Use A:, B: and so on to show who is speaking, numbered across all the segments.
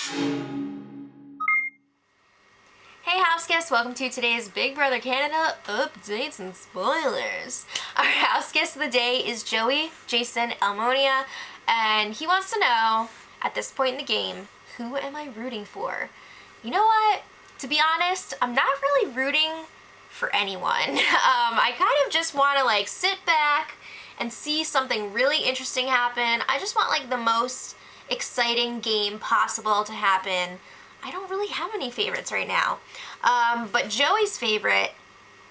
A: Hey house guests, welcome to today's Big Brother Canada updates and spoilers. Our house guest of the day is Joey Jason Almonia, and he wants to know, at this point in the game, who am I rooting for? You know what? To be honest, I'm not really rooting for anyone. I kind of just want to sit back and see something really interesting happen. I just want the most exciting game possible to happen. I don't really have any favorites right now. But Joey's favorite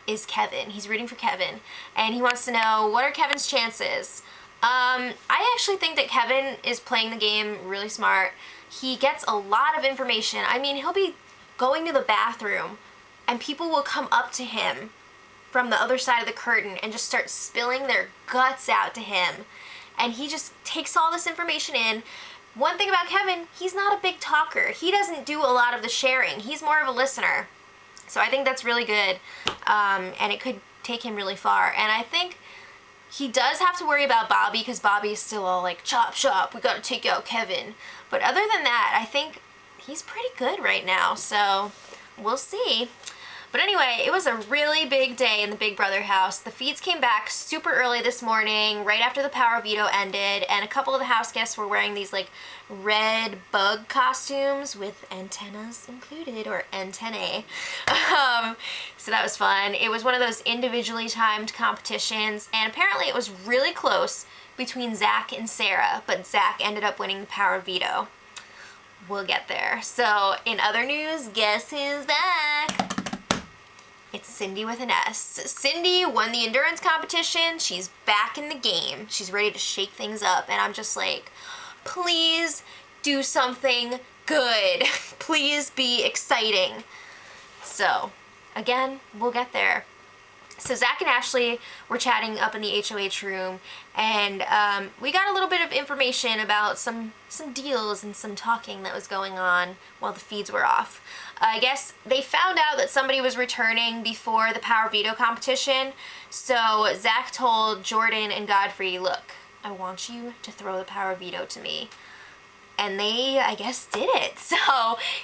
A: is Kevin. He's rooting for Kevin, and he wants to know, what are Kevin's chances? I actually think that Kevin is playing the game really smart. He gets a lot of information. I mean, he'll be going to the bathroom, and people will come up to him from the other side of the curtain and just start spilling their guts out to him. And he just takes all this information in. One thing about Kevin, he's not a big talker. He doesn't do a lot of the sharing. He's more of a listener. So I think that's really good, and it could take him really far. And I think he does have to worry about Bobby, because Bobby is still all chop chop, we gotta take out Kevin. But other than that, I think he's pretty good right now, so we'll see. But anyway, it was a really big day in the Big Brother house. The feeds came back super early this morning, right after the Power Veto ended, and a couple of the house guests were wearing these red bug costumes with antennas included, or antennae. So that was fun. It was one of those individually timed competitions, and apparently it was really close between Zach and Sarah, but Zach ended up winning the Power Veto. We'll get there. So in other news, guess who's back? It's Cindy with an S. Cindy won the endurance competition. She's back in the game. She's ready to shake things up. And I'm just please do something good. Please be exciting. So, again, we'll get there. So Zach and Ashley were chatting up in the HOH room, and we got a little bit of information about some deals and some talking that was going on while the feeds were off. I guess they found out that somebody was returning before the Power Veto competition, so Zach told Jordan and Godfrey, look, I want you to throw the Power Veto to me. And they, I guess, did it. So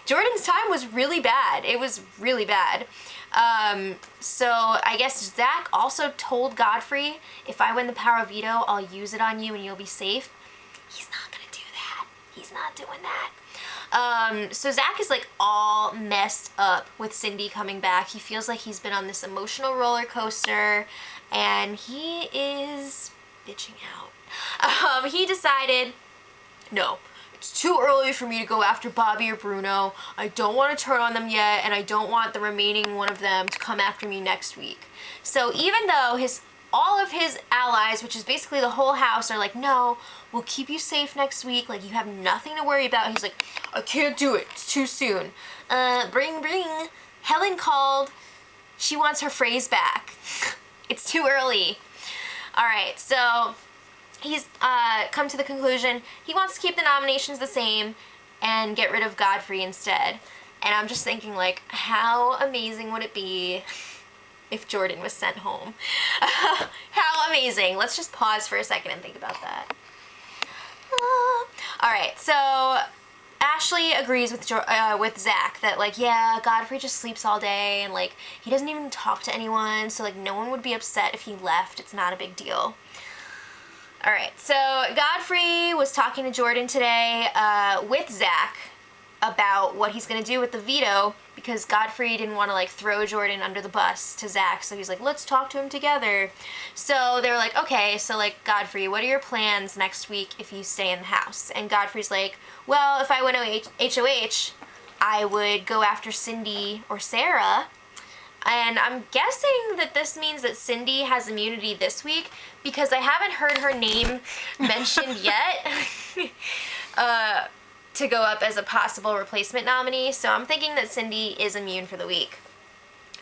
A: Jordan's time was really bad. It was really bad. So I guess Zach also told Godfrey, if I win the Power Veto, I'll use it on you and you'll be safe. He's not gonna do that. He's not doing that. So Zach is all messed up with Cindy coming back. He feels like he's been on this emotional roller coaster, and he is bitching out. He decided, no, it's too early for me to go after Bobby or Bruno. I don't want to turn on them yet, and I don't want the remaining one of them to come after me next week. So even though all of his allies, which is basically the whole house, are no, we'll keep you safe next week, you have nothing to worry about, he's I can't do it, it's too soon. Bring. Helen called. She wants her phrase back. It's too early. Alright, so he's come to the conclusion he wants to keep the nominations the same and get rid of Godfrey instead. And I'm just thinking, how amazing would it be if Jordan was sent home? How amazing. Let's just pause for a second and think about that. Alright, so Ashley agrees with Zach that yeah, Godfrey just sleeps all day, and he doesn't even talk to anyone, so no one would be upset if he left. It's not a big deal. Alright, so Godfrey was talking to Jordan today with Zach about what he's going to do with the veto, because Godfrey didn't want to throw Jordan under the bus to Zach, so he's let's talk to him together. So they were okay, so Godfrey, what are your plans next week if you stay in the house? And Godfrey's well, if I went to HOH, I would go after Cindy or Sarah. And I'm guessing that this means that Cindy has immunity this week, because I haven't heard her name mentioned yet to go up as a possible replacement nominee. So I'm thinking that Cindy is immune for the week.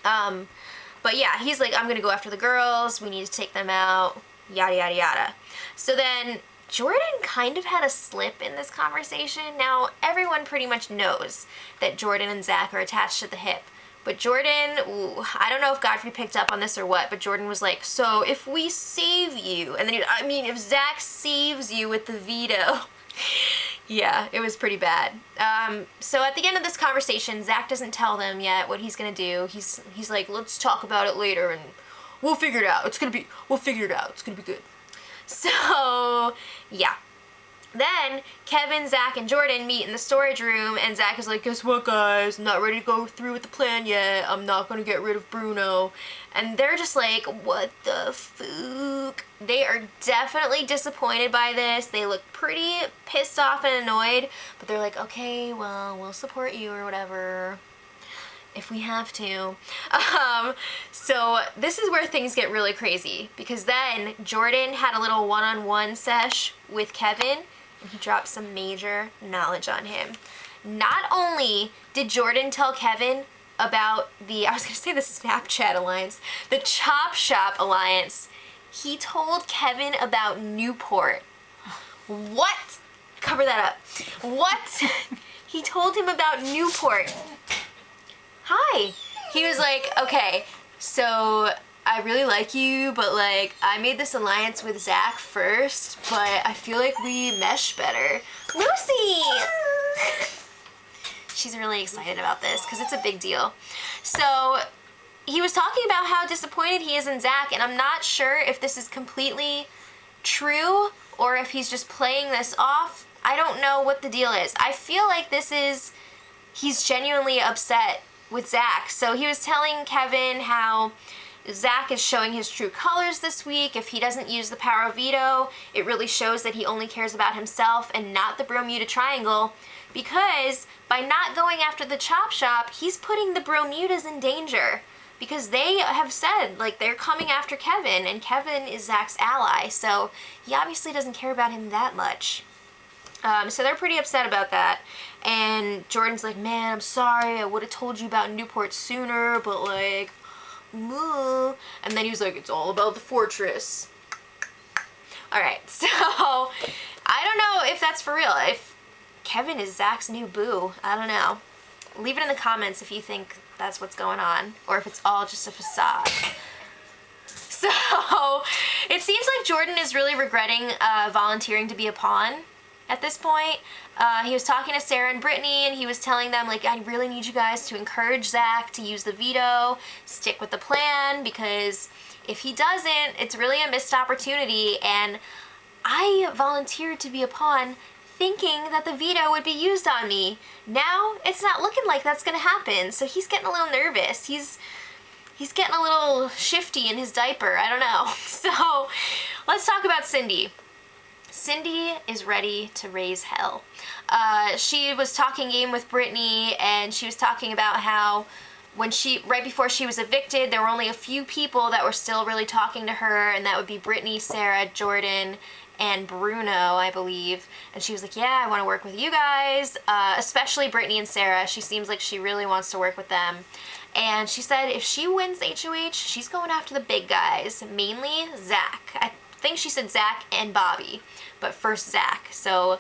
A: But yeah, he's I'm gonna go after the girls, we need to take them out, yada yada yada. So then Jordan kind of had a slip in this conversation. Now everyone pretty much knows that Jordan and Zach are attached to the hip. But Jordan, I don't know if Godfrey picked up on this or what, but Jordan was so if we save you, and then if Zach saves you with the veto, Yeah, it was pretty bad. So at the end of this conversation, Zach doesn't tell them yet what he's gonna do. He's like, let's talk about it later and we'll figure it out. We'll figure it out. It's gonna be good. So, yeah. Then Kevin, Zach, and Jordan meet in the storage room, and Zach is like, guess what, guys? I'm not ready to go through with the plan yet. I'm not going to get rid of Bruno. And they're just like, what the fuck? They are definitely disappointed by this. They look pretty pissed off and annoyed, but they're like, okay, well, we'll support you or whatever if we have to. So this is where things get really crazy, because then Jordan had a little one-on-one sesh with Kevin, and he dropped some major knowledge on him. Not only did Jordan tell Kevin about the, I was gonna say the Snapchat alliance, the Chop Shop alliance, he told Kevin about Newport. What? Cover that up. What? He told him about Newport. Hi. He was like, okay, so I really like you, but like I made this alliance with Zach first, but I feel like we mesh better. Lucy! She's really excited about this because it's a big deal. So he was talking about how disappointed he is in Zach, and I'm not sure if this is completely true or if he's just playing this off. I don't know what the deal is. I feel like he's genuinely upset with Zach. So he was telling Kevin how Zach is showing his true colors this week. If he doesn't use the power of veto, it really shows that he only cares about himself and not the Bermuda Triangle, because by not going after the Chop Shop, he's putting the Bermudas in danger, because they have said, like, they're coming after Kevin, and Kevin is Zach's ally, so he obviously doesn't care about him that much. So they're pretty upset about that. And Jordan's like, man, I'm sorry, I would have told you about Newport sooner, but like, moo. And then he was like, it's all about the fortress. Alright, so I don't know if that's for real. If Kevin is Zach's new boo, I don't know. Leave it in the comments if you think that's what's going on, or if it's all just a facade. So it seems like Jordan is really regretting volunteering to be a pawn at this point. He was talking to Sarah and Brittany, and he was telling them, like, I really need you guys to encourage Zach to use the veto, stick with the plan, because if he doesn't, it's really a missed opportunity. And I volunteered to be a pawn thinking that the veto would be used on me. Now it's not looking like that's gonna happen, so he's getting a little nervous. He's getting a little shifty in his diaper, I don't know. So let's talk about Cindy. Cindy is ready to raise hell. She was talking game with Brittany, and she was talking about how right before she was evicted, there were only a few people that were still really talking to her, and that would be Brittany, Sarah, Jordan, and Bruno, I believe. And she was like, yeah, I want to work with you guys, especially Brittany and Sarah. She seems like she really wants to work with them. And she said if she wins HOH, she's going after the big guys, mainly Zach. I think she said Zach and Bobby, but first Zach. So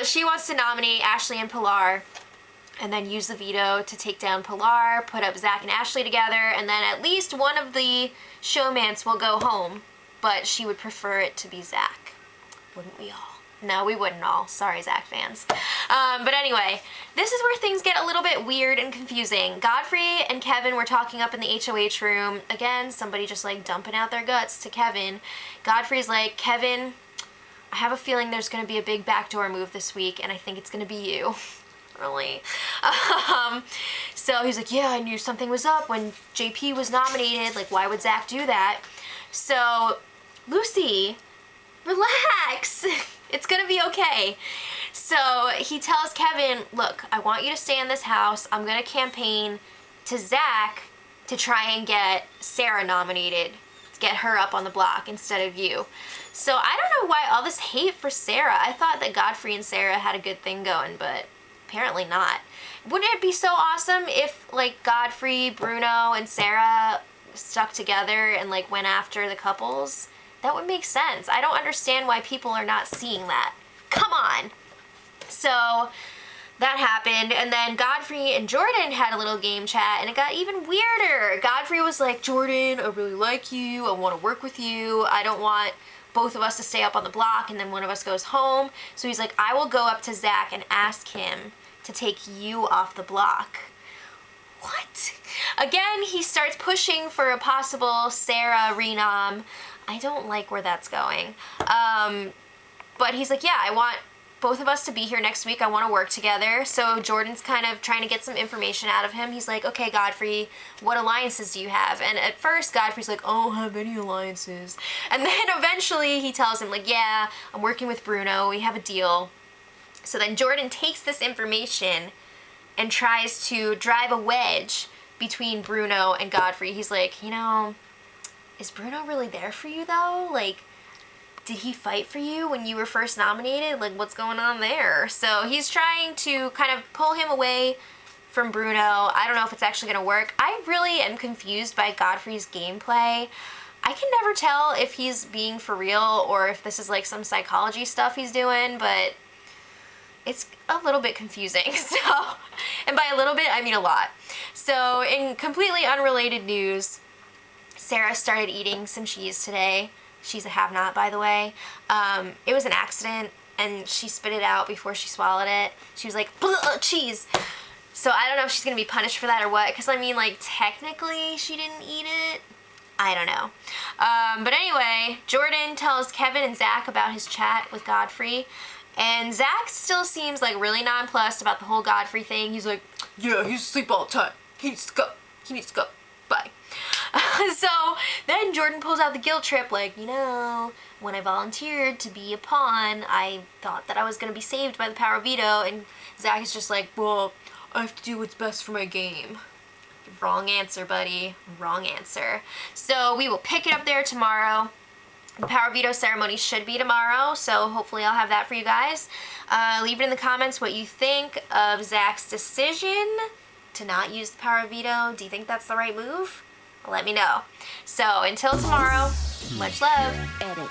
A: she wants to nominate Ashley and Pilar, and then use the veto to take down Pilar, put up Zach and Ashley together, and then at least one of the showmans will go home, but she would prefer it to be Zach. Wouldn't we all? No, we wouldn't all. Sorry, Zach fans. But anyway, this is where things get a little bit weird and confusing. Godfrey and Kevin were talking up in the HOH room. Again, somebody just like dumping out their guts to Kevin. Godfrey's like, Kevin, I have a feeling there's going to be a big backdoor move this week, and I think it's going to be you. Really. So he's like, yeah, I knew something was up when JP was nominated. Like, why would Zach do that? So, Lucy, relax. It's gonna be okay. So he tells Kevin, look, I want you to stay in this house. I'm gonna campaign to Zach to try and get Sarah nominated, to get her up on the block instead of you. So I don't know why all this hate for Sarah. I thought that Godfrey and Sarah had a good thing going, but apparently not. Wouldn't it be so awesome if like Godfrey, Bruno, and Sarah stuck together and like went after the couples? That would make sense. I don't understand why people are not seeing that. Come on. So that happened, and then Godfrey and Jordan had a little game chat, and it got even weirder. Godfrey was like, Jordan, I really like you. I want to work with you. I don't want both of us to stay up on the block and then one of us goes home. So he's like, I will go up to Zach and ask him to take you off the block. What? Again, he starts pushing for a possible Sarah renom. I don't like where that's going. But he's like, yeah, I want both of us to be here next week. I want to work together. So Jordan's kind of trying to get some information out of him. He's like, okay, Godfrey, what alliances do you have? And at first, Godfrey's like, I don't have any alliances. And then eventually he tells him, like, yeah, I'm working with Bruno. We have a deal. So then Jordan takes this information and tries to drive a wedge between Bruno and Godfrey. He's like, you know, is Bruno really there for you, though? Like, did he fight for you when you were first nominated? Like, what's going on there? So he's trying to kind of pull him away from Bruno. I don't know if it's actually going to work. I really am confused by Godfrey's gameplay. I can never tell if he's being for real or if this is like some psychology stuff he's doing, but it's a little bit confusing. So, and by a little bit, I mean a lot. So in completely unrelated news, Sarah started eating some cheese today. She's a have-not, by the way. It was an accident, and she spit it out before she swallowed it. She was like, cheese. So I don't know if she's going to be punished for that or what, because I mean, like, technically she didn't eat it. I don't know. But anyway, Jordan tells Kevin and Zach about his chat with Godfrey, and Zach still seems like really nonplussed about the whole Godfrey thing. He's like, yeah, he's asleep all the time. He needs to go. He needs to go. Bye. So then Jordan pulls out the guilt trip, like, you know, when I volunteered to be a pawn, I thought that I was going to be saved by the power of veto, and Zach is just like, well, I have to do what's best for my game. Wrong answer, buddy. Wrong answer. So we will pick it up there tomorrow. The power veto ceremony should be tomorrow, so hopefully I'll have that for you guys. Leave it in the comments what you think of Zach's decision to not use the power of veto. Do you think that's the right move? Let me know. So until tomorrow, much love.
B: Edit.